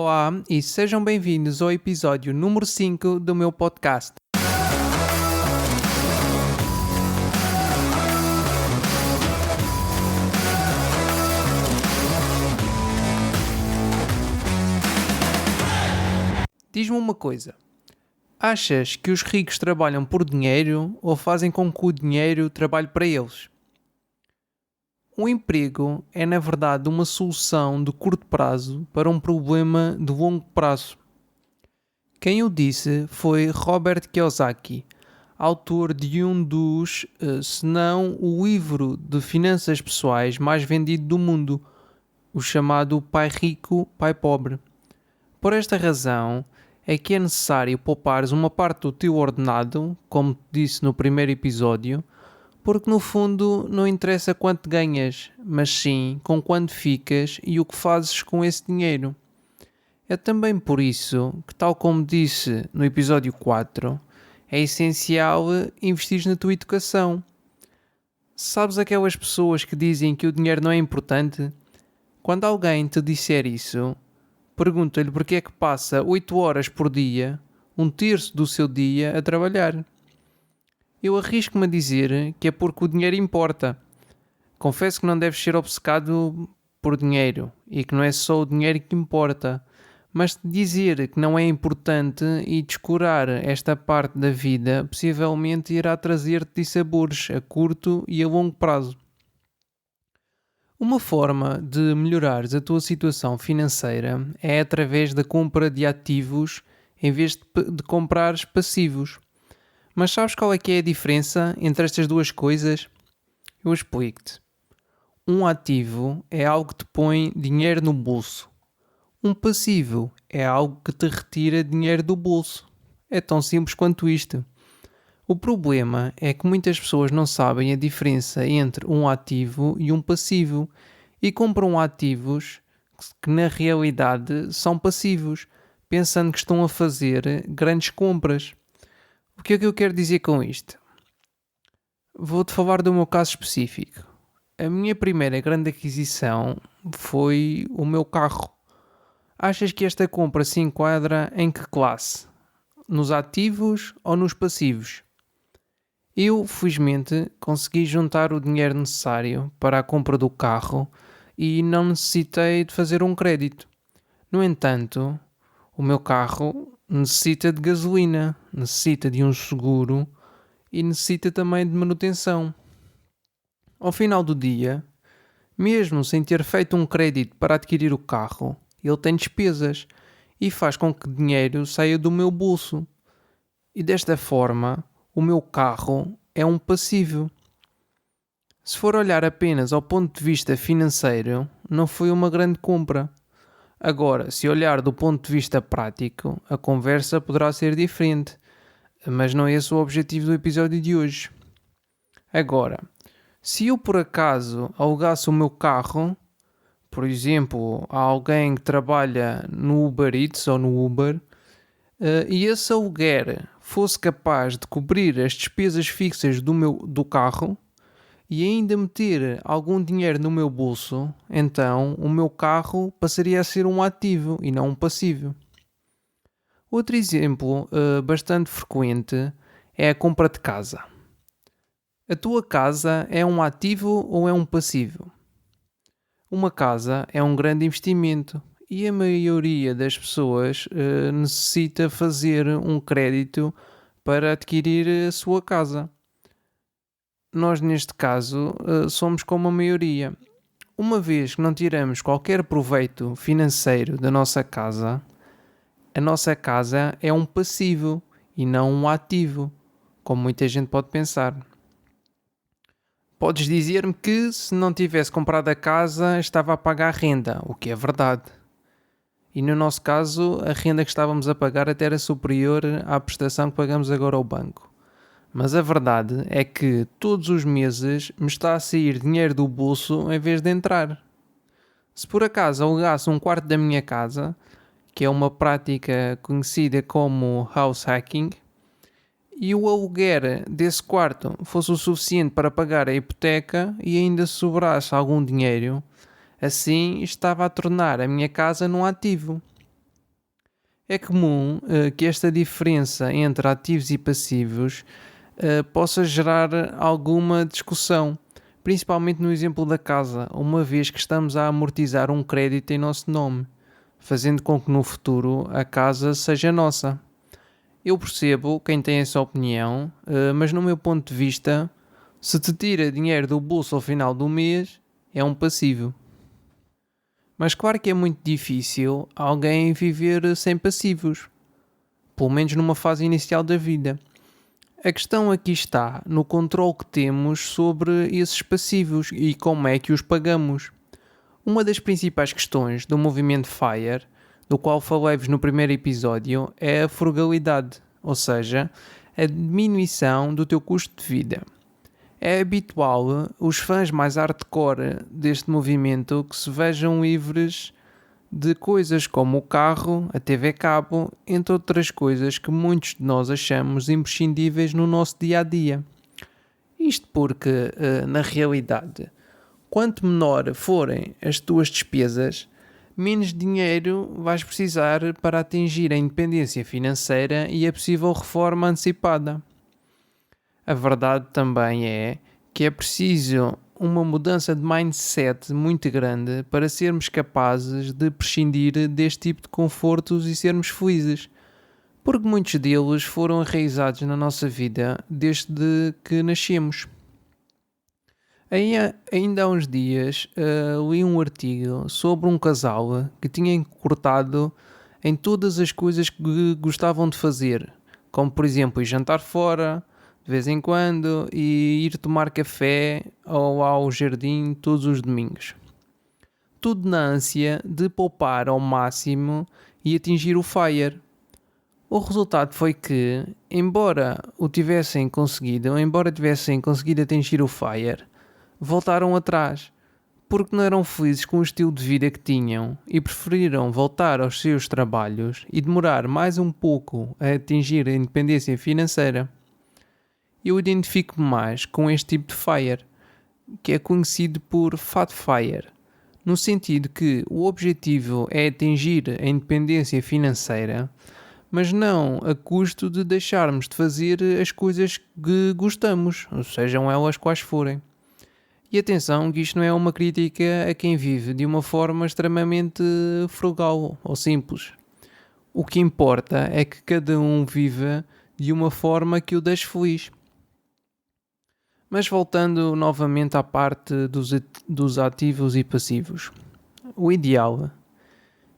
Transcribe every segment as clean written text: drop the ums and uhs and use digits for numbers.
Olá e sejam bem-vindos ao episódio número 5 do meu podcast. Diz-me uma coisa, achas que os ricos trabalham por dinheiro ou fazem com que o dinheiro trabalhe para eles? O emprego é, na verdade, uma solução de curto prazo para um problema de longo prazo. Quem o disse foi Robert Kiyosaki, autor de um dos, se não o livro de finanças pessoais mais vendido do mundo, o chamado Pai Rico, Pai Pobre. Por esta razão é que é necessário poupares uma parte do teu ordenado, como disse no primeiro episódio, porque no fundo não interessa quanto ganhas, mas sim com quanto ficas e o que fazes com esse dinheiro. É também por isso que, tal como disse no episódio 4, é essencial investir na tua educação. Sabes aquelas pessoas que dizem que o dinheiro não é importante? Quando alguém te disser isso, pergunta-lhe porque é que passa 8 horas por dia, um terço do seu dia, a trabalhar. Eu arrisco-me a dizer que é porque o dinheiro importa. Confesso que não deves ser obcecado por dinheiro e que não é só o dinheiro que importa, mas dizer que não é importante e descurar esta parte da vida possivelmente irá trazer-te dissabores a curto e a longo prazo. Uma forma de melhorares a tua situação financeira é através da compra de ativos em vez de comprares passivos. Mas sabes qual é que é a diferença entre estas duas coisas? Eu explico-te. Um ativo é algo que te põe dinheiro no bolso. Um passivo é algo que te retira dinheiro do bolso. É tão simples quanto isto. O problema é que muitas pessoas não sabem a diferença entre um ativo e um passivo e compram ativos que na realidade são passivos, pensando que estão a fazer grandes compras. O que é que eu quero dizer com isto? Vou-te falar do meu caso específico. A minha primeira grande aquisição foi o meu carro. Achas que esta compra se enquadra em que classe? Nos ativos ou nos passivos? Eu, felizmente, consegui juntar o dinheiro necessário para a compra do carro e não necessitei de fazer um crédito. No entanto, o meu carro necessita de gasolina, necessita de um seguro e necessita também de manutenção. Ao final do dia, mesmo sem ter feito um crédito para adquirir o carro, ele tem despesas e faz com que o dinheiro saia do meu bolso. E desta forma, o meu carro é um passivo. Se for olhar apenas ao ponto de vista financeiro, não foi uma grande compra. Agora, se olhar do ponto de vista prático, a conversa poderá ser diferente, mas não é esse o objetivo do episódio de hoje. Agora, se eu por acaso alugasse o meu carro, por exemplo, a alguém que trabalha no Uber Eats ou no Uber, e esse aluguer fosse capaz de cobrir as despesas fixas do carro e ainda meter algum dinheiro no meu bolso, então o meu carro passaria a ser um ativo e não um passivo. Outro exemplo bastante frequente é a compra de casa. A tua casa é um ativo ou é um passivo? Uma casa é um grande investimento e a maioria das pessoas necessita fazer um crédito para adquirir a sua casa. Nós, neste caso, somos como a maioria. Uma vez que não tiramos qualquer proveito financeiro da nossa casa, a nossa casa é um passivo e não um ativo, como muita gente pode pensar. Podes dizer-me que se não tivesse comprado a casa estava a pagar renda, o que é verdade. E no nosso caso, a renda que estávamos a pagar até era superior à prestação que pagamos agora ao banco. Mas a verdade é que todos os meses me está a sair dinheiro do bolso em vez de entrar. Se por acaso alugasse um quarto da minha casa, que é uma prática conhecida como house hacking, e o aluguer desse quarto fosse o suficiente para pagar a hipoteca e ainda sobrasse algum dinheiro, assim estava a tornar a minha casa num ativo. É comum que esta diferença entre ativos e passivos possa gerar alguma discussão, principalmente no exemplo da casa, uma vez que estamos a amortizar um crédito em nosso nome, fazendo com que no futuro a casa seja nossa. Eu percebo quem tem essa opinião, mas no meu ponto de vista, se te tira dinheiro do bolso ao final do mês, é um passivo. Mas claro que é muito difícil alguém viver sem passivos, pelo menos numa fase inicial da vida. A questão aqui está no controle que temos sobre esses passivos e como é que os pagamos. Uma das principais questões do movimento FIRE, do qual falei-vos no primeiro episódio, é a frugalidade, ou seja, a diminuição do teu custo de vida. É habitual os fãs mais hardcore deste movimento que se vejam livres de coisas como o carro, a TV cabo, entre outras coisas que muitos de nós achamos imprescindíveis no nosso dia-a-dia. Isto porque, na realidade, quanto menor forem as tuas despesas, menos dinheiro vais precisar para atingir a independência financeira e a possível reforma antecipada. A verdade também é que é preciso uma mudança de mindset muito grande para sermos capazes de prescindir deste tipo de confortos e sermos felizes, porque muitos deles foram enraizados na nossa vida desde que nascemos. Ainda há uns dias li um artigo sobre um casal que tinha cortado em todas as coisas que gostavam de fazer, como por exemplo ir jantar fora, de vez em quando, e ir tomar café ou ao jardim todos os domingos. Tudo na ânsia de poupar ao máximo e atingir o FIRE. O resultado foi que, embora tivessem conseguido atingir o FIRE, voltaram atrás, porque não eram felizes com o estilo de vida que tinham e preferiram voltar aos seus trabalhos e demorar mais um pouco a atingir a independência financeira. Eu identifico-me mais com este tipo de FIRE, que é conhecido por Fat FIRE, no sentido que o objetivo é atingir a independência financeira, mas não a custo de deixarmos de fazer as coisas que gostamos, sejam elas quais forem. E atenção que isto não é uma crítica a quem vive de uma forma extremamente frugal ou simples. O que importa é que cada um viva de uma forma que o deixe feliz. Mas voltando novamente à parte dos ativos e passivos. O ideal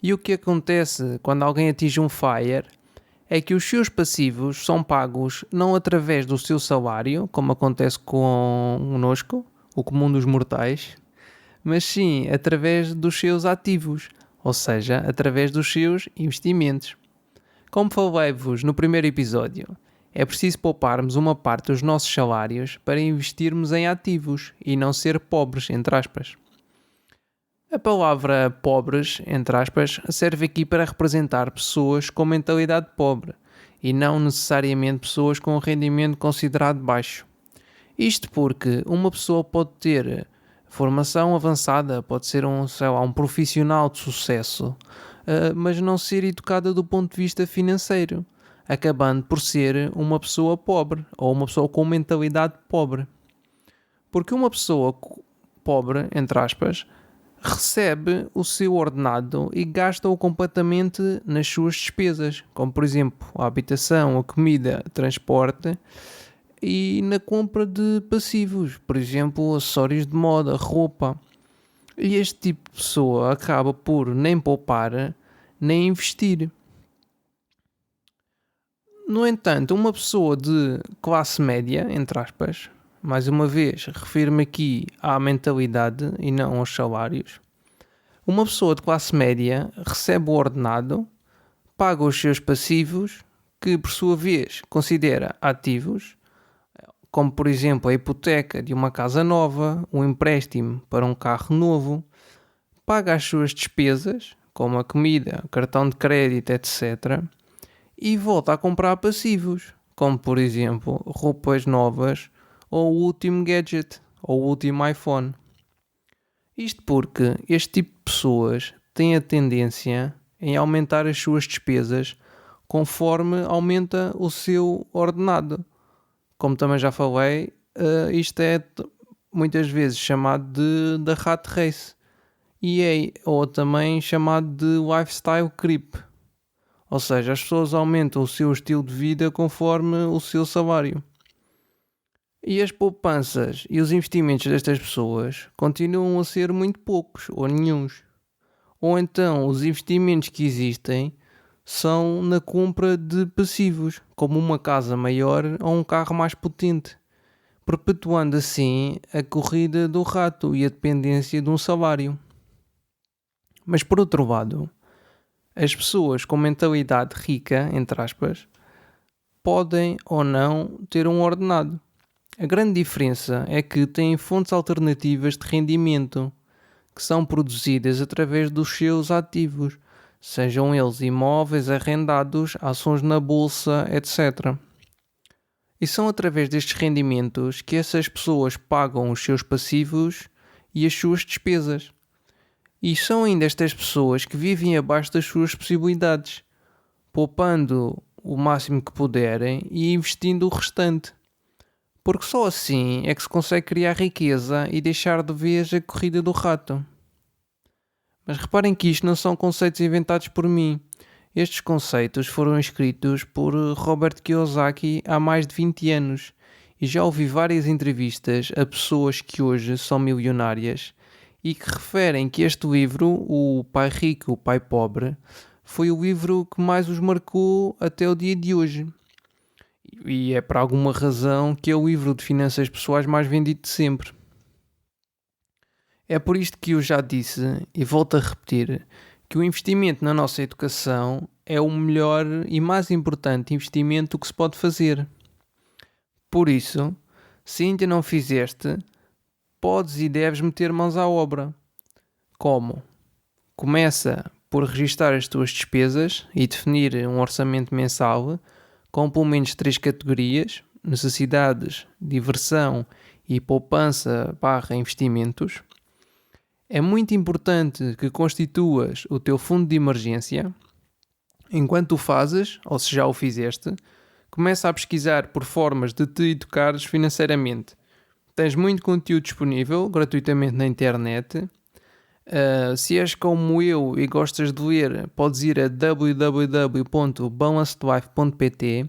e o que acontece quando alguém atinge um FIRE é que os seus passivos são pagos não através do seu salário, como acontece connosco, o comum dos mortais, mas sim através dos seus ativos, ou seja, através dos seus investimentos. Como falei-vos no primeiro episódio, é preciso pouparmos uma parte dos nossos salários para investirmos em ativos e não ser pobres, entre aspas. A palavra pobres, entre aspas, serve aqui para representar pessoas com mentalidade pobre e não necessariamente pessoas com um rendimento considerado baixo. Isto porque uma pessoa pode ter formação avançada, pode ser um profissional de sucesso, mas não ser educada do ponto de vista financeiro, acabando por ser uma pessoa pobre ou uma pessoa com mentalidade pobre. Porque uma pessoa pobre, entre aspas, recebe o seu ordenado e gasta-o completamente nas suas despesas, como por exemplo a habitação, a comida, transporte e na compra de passivos, por exemplo acessórios de moda, roupa. E este tipo de pessoa acaba por nem poupar nem investir. No entanto, uma pessoa de classe média, entre aspas, mais uma vez, refiro-me aqui à mentalidade e não aos salários. Uma pessoa de classe média recebe o ordenado, paga os seus passivos, que por sua vez considera ativos, como por exemplo a hipoteca de uma casa nova, um empréstimo para um carro novo, paga as suas despesas, como a comida, cartão de crédito, etc., e volta a comprar passivos, como por exemplo roupas novas ou o último gadget ou o último iPhone. Isto porque este tipo de pessoas tem a tendência, em aumentar as suas despesas conforme aumenta o seu ordenado. Como também já falei, isto é muitas vezes chamado de rat race ou também chamado de lifestyle creep. Ou seja, as pessoas aumentam o seu estilo de vida conforme o seu salário. E as poupanças e os investimentos destas pessoas continuam a ser muito poucos ou nenhuns. Ou então os investimentos que existem são na compra de passivos, como uma casa maior ou um carro mais potente, perpetuando assim a corrida do rato e a dependência de um salário. Mas por outro lado, as pessoas com mentalidade rica, entre aspas, podem ou não ter um ordenado. A grande diferença é que têm fontes alternativas de rendimento, que são produzidas através dos seus ativos, sejam eles imóveis, arrendados, ações na bolsa, etc. E são através destes rendimentos que essas pessoas pagam os seus passivos e as suas despesas. E são ainda estas pessoas que vivem abaixo das suas possibilidades, poupando o máximo que puderem e investindo o restante. Porque só assim é que se consegue criar riqueza e deixar de vez a corrida do rato. Mas reparem que isto não são conceitos inventados por mim. Estes conceitos foram escritos por Robert Kiyosaki há mais de 20 anos e já ouvi várias entrevistas a pessoas que hoje são milionárias e que referem que este livro, O Pai Rico, o Pai Pobre, foi o livro que mais os marcou até o dia de hoje. E é por alguma razão que é o livro de finanças pessoais mais vendido de sempre. É por isto que eu já disse, e volto a repetir, que o investimento na nossa educação é o melhor e mais importante investimento que se pode fazer. Por isso, se ainda não fizeste, podes e deves meter mãos à obra. Como? Começa por registar as tuas despesas e definir um orçamento mensal com pelo menos 3 categorias: necessidades, diversão e poupança/investimentos. É muito importante que constituas o teu fundo de emergência. Enquanto o fazes, ou se já o fizeste, começa a pesquisar por formas de te educares financeiramente. Tens muito conteúdo disponível gratuitamente na internet. Se és como eu e gostas de ler, podes ir a www.balancedlife.pt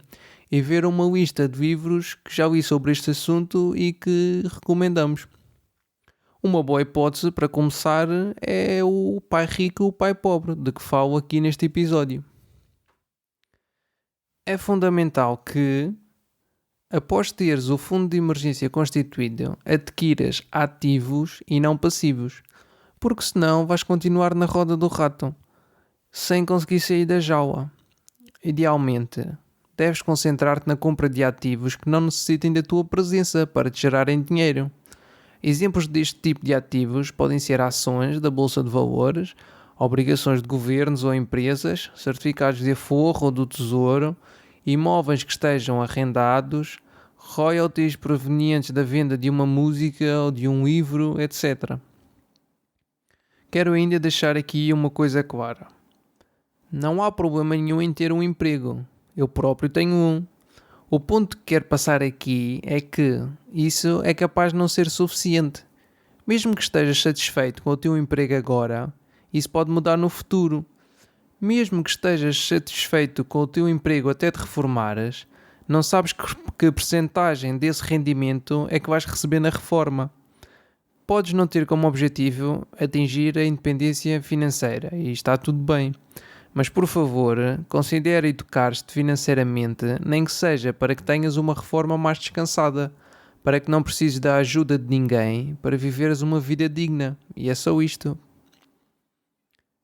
e ver uma lista de livros que já li sobre este assunto e que recomendamos. Uma boa hipótese para começar é o Pai Rico, o Pai Pobre, de que falo aqui neste episódio. É fundamental que, após teres o fundo de emergência constituído, adquiras ativos e não passivos, porque senão vais continuar na roda do rato, sem conseguir sair da jaula. Idealmente, deves concentrar-te na compra de ativos que não necessitem da tua presença para te gerarem dinheiro. Exemplos deste tipo de ativos podem ser ações da Bolsa de Valores, obrigações de governos ou empresas, certificados de aforro ou do Tesouro, imóveis que estejam arrendados, royalties provenientes da venda de uma música ou de um livro, etc. Quero ainda deixar aqui uma coisa clara. Não há problema nenhum em ter um emprego. Eu próprio tenho um. O ponto que quero passar aqui é que isso é capaz de não ser suficiente. Mesmo que estejas satisfeito com o teu emprego agora, isso pode mudar no futuro. Mesmo que estejas satisfeito com o teu emprego até te reformares, não sabes que percentagem desse rendimento é que vais receber na reforma. Podes não ter como objetivo atingir a independência financeira e está tudo bem. Mas, por favor, considere educar-te financeiramente, nem que seja para que tenhas uma reforma mais descansada, para que não precises da ajuda de ninguém para viveres uma vida digna. E é só isto.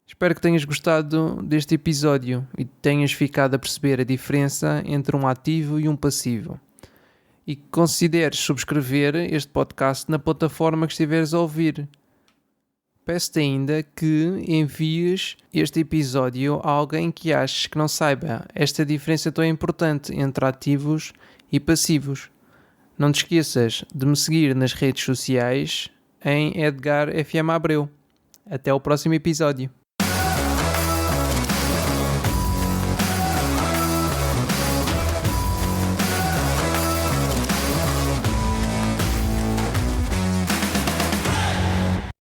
Espero que tenhas gostado deste episódio e tenhas ficado a perceber a diferença entre um ativo e um passivo. E que consideres subscrever este podcast na plataforma que estiveres a ouvir. Peço-te ainda que envies este episódio a alguém que aches que não saiba esta diferença tão importante entre ativos e passivos. Não te esqueças de me seguir nas redes sociais em Edgar FM Abreu. Até o próximo episódio.